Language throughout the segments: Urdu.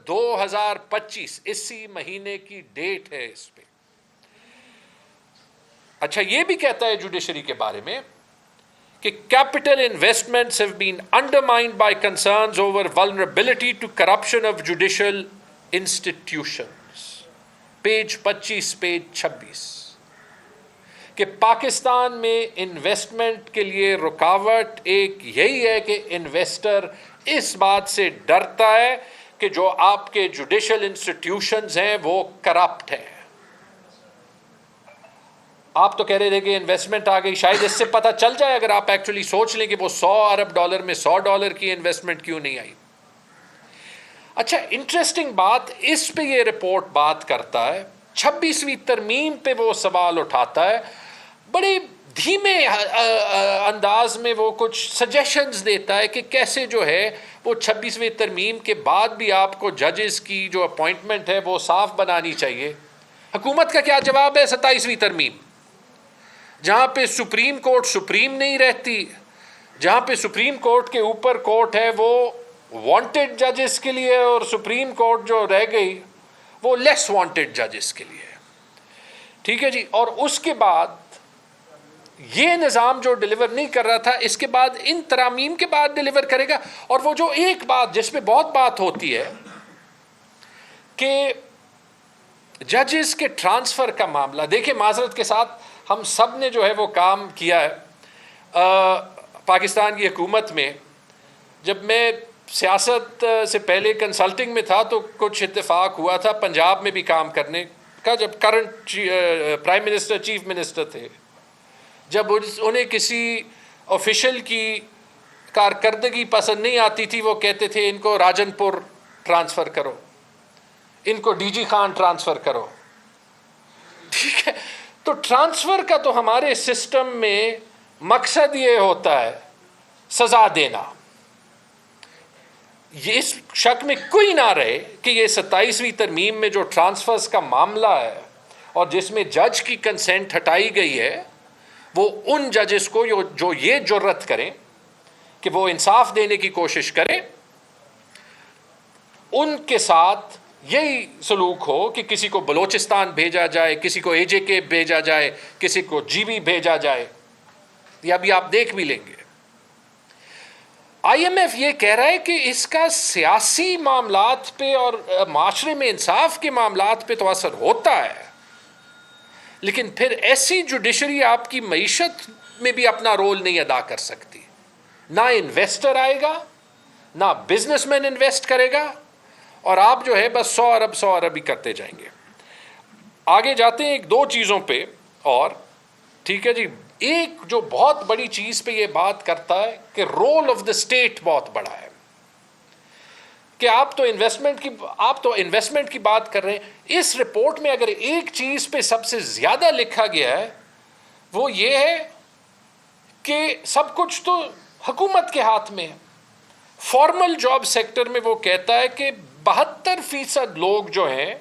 2025 اسی مہینے کی ڈیٹ ہے اس پہ. اچھا یہ بھی کہتا ہے جوڈیشری کے بارے میں کہ capital investments have been undermined by concerns over vulnerability to corruption of judicial institutions. Page 25 page 26 کہ پاکستان میں انویسٹمنٹ کے لیے رکاوٹ ایک یہی ہے کہ انویسٹر اس بات سے ڈرتا ہے کہ جو آپ کے جوڈیشل انسٹیٹیوشنز ہیں وہ کرپٹ ہیں. آپ تو کہہ رہے تھے کہ انویسٹمنٹ آ گئی, شاید اس سے پتہ چل جائے اگر آپ ایکچولی سوچ لیں کہ وہ $100 ارب میں $100 کی انویسٹمنٹ کیوں نہیں آئی. اچھا انٹرسٹنگ بات اس پہ یہ رپورٹ بات کرتا ہے, 26ویں ترمیم پہ وہ سوال اٹھاتا ہے, بڑے دھیمے انداز میں وہ کچھ سجیشنز دیتا ہے کہ کیسے جو ہے وہ 26ویں ترمیم کے بعد بھی آپ کو ججز کی جو اپوائنٹمنٹ ہے وہ صاف بنانی چاہیے. حکومت کا کیا جواب ہے؟ 27ویں ترمیم جہاں پہ سپریم کورٹ سپریم نہیں رہتی, جہاں پہ سپریم کورٹ کے اوپر کورٹ ہے وہ وانٹڈ ججز کے لیے اور سپریم کورٹ جو رہ گئی وہ لیس وانٹڈ ججز کے لیے. ٹھیک ہے جی. اور اس کے بعد یہ نظام جو ڈیلیور نہیں کر رہا تھا اس کے بعد ان ترامیم کے بعد ڈیلیور کرے گا. اور وہ جو ایک بات جس پہ بہت بات ہوتی ہے کہ ججز کے ٹرانسفر کا معاملہ, دیکھیں معذرت کے ساتھ ہم سب نے جو ہے وہ کام کیا ہے پاکستان کی حکومت میں. جب میں سیاست سے پہلے کنسلٹنگ میں تھا تو کچھ اتفاق ہوا تھا پنجاب میں بھی کام کرنے کا, جب current prime minister chief minister تھے, جب انہیں کسی آفیشل کی کارکردگی پسند نہیں آتی تھی وہ کہتے تھے ان کو راجن پور ٹرانسفر کرو, ان کو ڈی جی خان ٹرانسفر کرو. ٹھیک ہے. تو ٹرانسفر کا تو ہمارے سسٹم میں مقصد یہ ہوتا ہے سزا دینا. یہ اس شک میں کوئی نہ رہے کہ یہ 27ویں ترمیم میں جو ٹرانسفرز کا معاملہ ہے اور جس میں جج کی کنسنٹ ہٹائی گئی ہے وہ ان ججز کو جو یہ جرت کریں کہ وہ انصاف دینے کی کوشش کریں, ان کے ساتھ یہی سلوک ہو کہ کسی کو بلوچستان بھیجا جائے, کسی کو اے جے کے بھیجا جائے, کسی کو جی بی بھیجا جائے. یہ ابھی آپ دیکھ بھی لیں گے. آئی ایم ایف یہ کہہ رہا ہے کہ اس کا سیاسی معاملات پہ اور معاشرے میں انصاف کے معاملات پہ تو اثر ہوتا ہے, لیکن پھر ایسی جوڈیشری آپ کی معیشت میں بھی اپنا رول نہیں ادا کر سکتی. نہ انویسٹر آئے گا, نہ بزنس مین انویسٹ کرے گا, اور آپ جو ہے بس 100 ارب ہی کرتے جائیں گے. آگے جاتے ہیں ایک دو چیزوں پہ اور. ٹھیک ہے جی. ایک جو بہت بڑی چیز پہ یہ بات کرتا ہے کہ رول آف دا اسٹیٹ بہت بڑا ہے, کہ آپ تو انویسٹمنٹ کی بات کر رہے ہیں. اس رپورٹ میں اگر ایک چیز پہ سب سے زیادہ لکھا گیا ہے وہ یہ ہے کہ سب کچھ تو حکومت کے ہاتھ میں ہے. فارمل جاب سیکٹر میں وہ کہتا ہے کہ 72% لوگ جو ہیں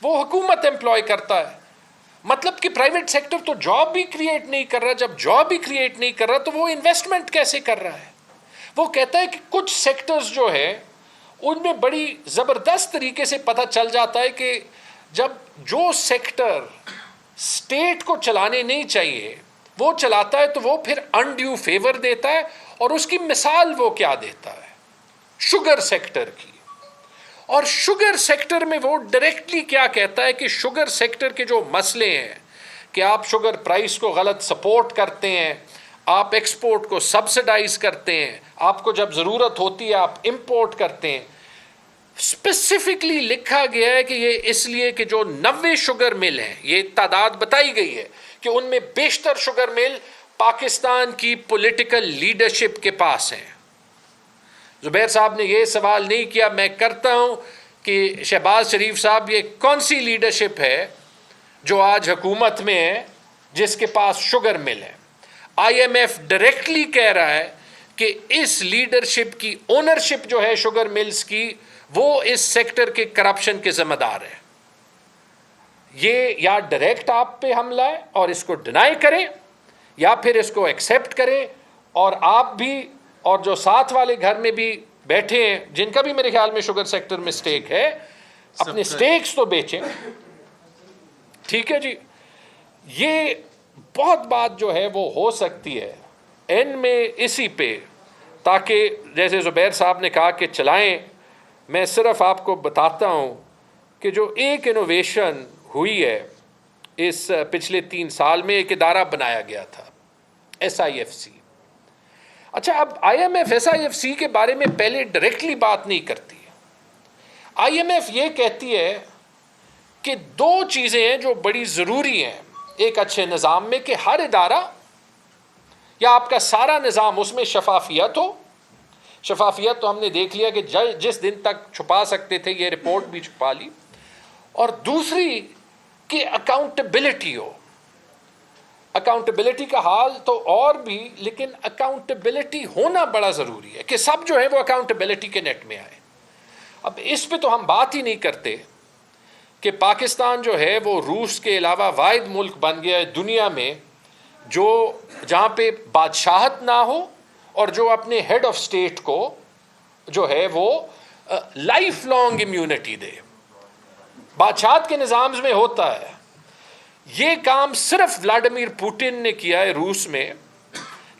وہ حکومت امپلائی کرتا ہے. مطلب کہ پرائیویٹ سیکٹر تو جاب بھی کریٹ نہیں کر رہا. جب جاب بھی کریٹ نہیں کر رہا تو وہ انویسٹمنٹ کیسے کر رہا ہے؟ وہ کہتا ہے کہ کچھ سیکٹرز جو ہے ان میں بڑی زبردست طریقے سے پتہ چل جاتا ہے کہ جب جو سیکٹر اسٹیٹ کو چلانے نہیں چاہیے وہ چلاتا ہے تو وہ پھر انڈیو فیور دیتا ہے. اور اس کی مثال وہ کیا دیتا ہے؟ شوگر سیکٹر کی. اور شوگر سیکٹر میں وہ ڈائریکٹلی کیا کہتا ہے کہ شوگر سیکٹر کے جو مسئلے ہیں کہ آپ شوگر پرائس کو غلط سپورٹ کرتے ہیں, آپ ایکسپورٹ کو سبسڈائز کرتے ہیں, آپ کو جب ضرورت ہوتی ہے آپ امپورٹ کرتے ہیں. اسپیسیفکلی لکھا گیا ہے کہ یہ اس لیے کہ جو 90 شوگر مل ہیں, یہ تعداد بتائی گئی ہے کہ ان میں بیشتر شوگر مل پاکستان کی پولیٹیکل لیڈرشپ کے پاس ہیں. زبیر صاحب نے یہ سوال نہیں کیا, میں کرتا ہوں کہ شہباز شریف صاحب یہ کون سی لیڈرشپ ہے جو آج حکومت میں ہے جس کے پاس شوگر مل ہے؟ آئی ایم ایف ڈائریکٹلی کہہ رہا ہے کہ اس لیڈرشپ کی اونرشپ جو ہے شوگر ملز کی وہ اس سیکٹر کے کرپشن کے ذمہ دار ہے. یہ یا ڈائریکٹ آپ پہ حملہ ہے اور اس کو ڈینائی کریں, یا پھر اس کو ایکسیپٹ کریں اور آپ بھی اور جو ساتھ والے گھر میں بھی بیٹھے ہیں جن کا بھی میرے خیال میں شوگر سیکٹر میں سٹیک ہے, اپنے سٹیکس تو بیچیں. ٹھیک ہے جی, یہ بہت بات جو ہے وہ ہو سکتی ہے این میں اسی پہ, تاکہ جیسے زبیر صاحب نے کہا کہ چلائیں. میں صرف آپ کو بتاتا ہوں کہ جو ایک انوویشن ہوئی ہے اس پچھلے 3 سال میں, ایک ادارہ بنایا گیا تھا SIFC. اچھا, اب IMF SIFC کے بارے میں پہلے ڈائریکٹلی بات نہیں کرتی. IMF یہ کہتی ہے کہ 2 چیزیں ہیں جو بڑی ضروری ہیں ایک اچھے نظام میں, کہ ہر ادارہ یا آپ کا سارا نظام اس میں شفافیت ہو. شفافیت تو ہم نے دیکھ لیا کہ جس دن تک چھپا سکتے تھے یہ رپورٹ بھی چھپا لی. اور دوسری کہ اکاؤنٹیبلٹی ہو. اکاؤنٹیبلٹی کا حال تو اور بھی, لیکن اکاؤنٹیبلٹی ہونا بڑا ضروری ہے کہ سب جو ہے وہ اکاؤنٹیبلٹی کے نیٹ میں آئے. اب اس پہ تو ہم بات ہی نہیں کرتے کہ پاکستان جو ہے وہ روس کے علاوہ واحد ملک بن گیا ہے دنیا میں جہاں پہ بادشاہت نہ ہو اور جو اپنے ہیڈ آف اسٹیٹ کو جو ہے وہ لائف لانگ امیونٹی دے. بادشاہت کے نظام میں ہوتا ہے. یہ کام صرف ولاڈیمیر پوٹن نے کیا ہے روس میں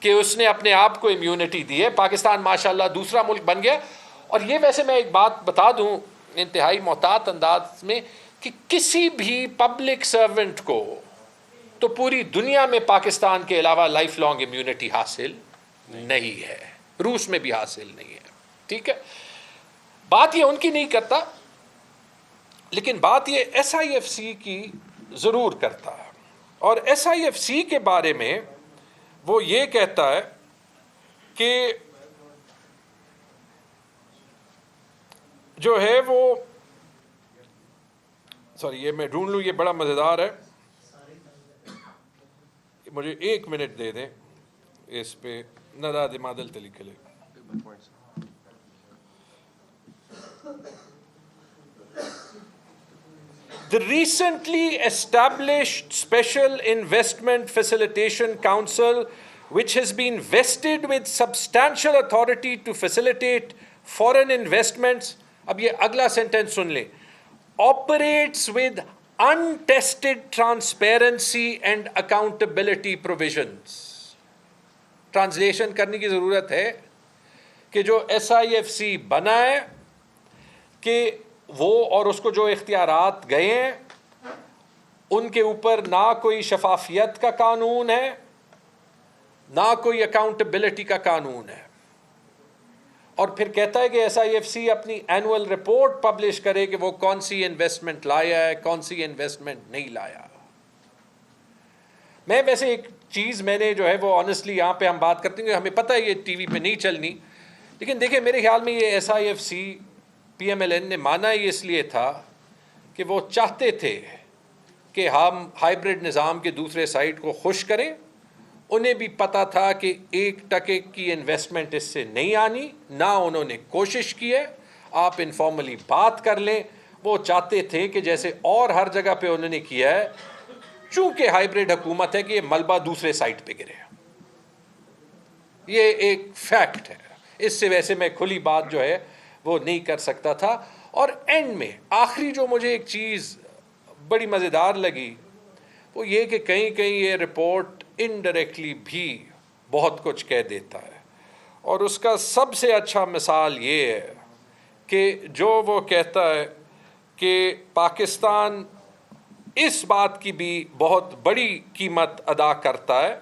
کہ اس نے اپنے آپ کو امیونٹی دی ہے. پاکستان ماشاءاللہ دوسرا ملک بن گیا. اور یہ ویسے میں ایک بات بتا دوں انتہائی محتاط انداز میں, کہ کسی بھی پبلک سرونٹ کو تو پوری دنیا میں پاکستان کے علاوہ لائف لانگ امیونٹی حاصل نہیں ہے, روس میں بھی حاصل نہیں ہے. ٹھیک ہے, بات یہ ان کی نہیں کرتا, لیکن بات یہ SIFC کی ضرور کرتا ہے. اور SIFC کے بارے میں وہ یہ کہتا ہے کہ جو ہے وہ یہ میں ڈھونڈ لوں, یہ بڑا مزیدار ہے, مجھے 1 منٹ دے دیں اس پہ. ندا دمادل تلک لے. The recently established Special Investment Facilitation Council, which has been vested with substantial authority to facilitate foreign investments, اب یہ اگلا سینٹنس سن لیں, operates with untested transparency and accountability provisions. Translation کرنے کی ضرورت ہے کہ جو SIFC بنا ہے کہ وہ اور اس کو جو اختیارات گئے ہیں ان کے اوپر نہ کوئی شفافیت کا قانون ہے, نہ کوئی اکاؤنٹیبلٹی کا قانون ہے. اور پھر کہتا ہے کہ SIFC اپنی اینول رپورٹ پبلش کرے کہ وہ کون سی انویسٹمنٹ لایا ہے, کون سی انویسٹمنٹ نہیں لایا. میں ویسے ایک چیز میں نے جو ہے وہ آنیسٹلی یہاں پہ ہم بات کرتے ہیں کہ ہمیں پتہ ہے یہ ٹی وی پہ نہیں چلنی, لیکن دیکھیں میرے خیال میں یہ SIFC PMLN نے مانا ہی اس لیے تھا کہ وہ چاہتے تھے کہ ہم ہائیبرڈ نظام کے دوسرے سائڈ کو خوش کریں. انہیں بھی پتا تھا کہ 1% کی انویسٹمنٹ اس سے نہیں آنی, نہ انہوں نے کوشش کی ہے. آپ انفارملی بات کر لیں, وہ چاہتے تھے کہ جیسے اور ہر جگہ پہ انہوں نے کیا ہے, چونکہ ہائیبرڈ حکومت ہے کہ یہ ملبہ دوسرے سائٹ پہ گرے. یہ ایک فیکٹ ہے, اس سے ویسے میں کھلی بات جو ہے وہ نہیں کر سکتا تھا. اور اینڈ میں آخری جو مجھے ایک چیز بڑی مزیدار لگی وہ یہ کہ کہیں کہیں یہ رپورٹ انڈائریکٹلی بھی بہت کچھ کہہ دیتا ہے. اور اس کا سب سے اچھا مثال یہ ہے کہ جو وہ کہتا ہے کہ پاکستان اس بات کی بھی بہت بڑی قیمت ادا کرتا ہے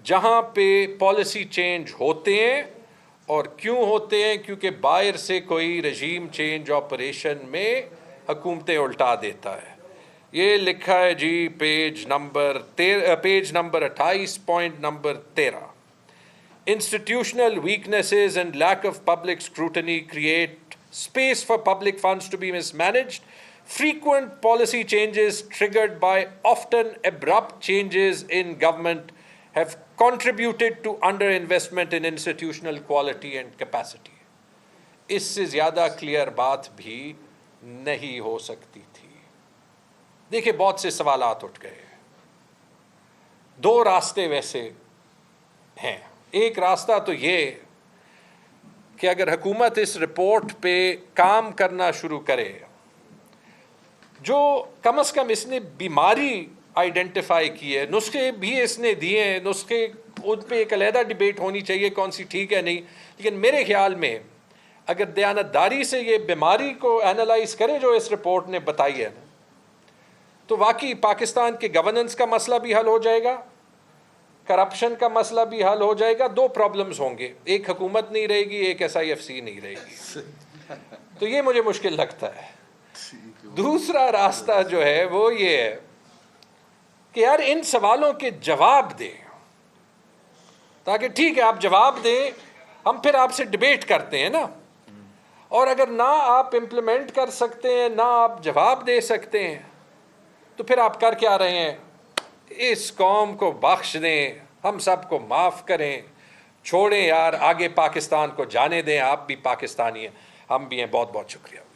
جہاں پہ پالیسی چینج ہوتے ہیں. اور کیوں ہوتے ہیں؟ کیونکہ باہر سے کوئی رجیم چینج آپریشن میں حکومتیں الٹا دیتا ہے. یہ لکھا ہے جی page number 28 point number 13. Institutional weaknesses and lack of public scrutiny create space for public funds to be mismanaged. Frequent policy changes triggered by often abrupt changes in government have contributed to underinvestment in institutional quality and capacity. اس سے زیادہ کلیئر بات بھی نہیں ہو سکتی تھی. دیکھیں بہت سے سوالات اٹھ گئے. 2 راستے ویسے ہیں. ایک راستہ تو یہ کہ اگر حکومت اس رپورٹ پہ کام کرنا شروع کرے، جو کم از کم اس نے بیماری آئیڈینٹیفائی کی ہے، نسخے بھی اس نے دیے ہیں، نسخے ان پہ ایک علیحدہ ڈیبیٹ ہونی چاہیے کون سی ٹھیک ہے نہیں، لیکن میرے خیال میں اگر دیانتداری سے یہ بیماری کو اینالائز کرے جو اس رپورٹ نے بتائی ہے، تو واقعی پاکستان کے گورننس کا مسئلہ بھی حل ہو جائے گا، کرپشن کا مسئلہ بھی حل ہو جائے گا، دو پرابلمز ہوں گے، ایک حکومت نہیں رہے گی، ایک SIFC نہیں رہے گی، تو یہ مجھے مشکل لگتا ہے۔ دوسرا راستہ جو ہے وہ یہ ہے کہ یار ان سوالوں کے جواب دیں، تاکہ ٹھیک ہے آپ جواب دیں، ہم پھر آپ سے ڈیبیٹ کرتے ہیں نا، اور اگر نہ آپ امپلیمنٹ کر سکتے ہیں، نہ آپ جواب دے سکتے ہیں، تو پھر آپ کر کیا رہے ہیں؟ اس قوم کو بخش دیں، ہم سب کو معاف کریں، چھوڑیں یار، آگے پاکستان کو جانے دیں، آپ بھی پاکستانی ہیں، ہم بھی ہیں۔ بہت بہت شکریہ۔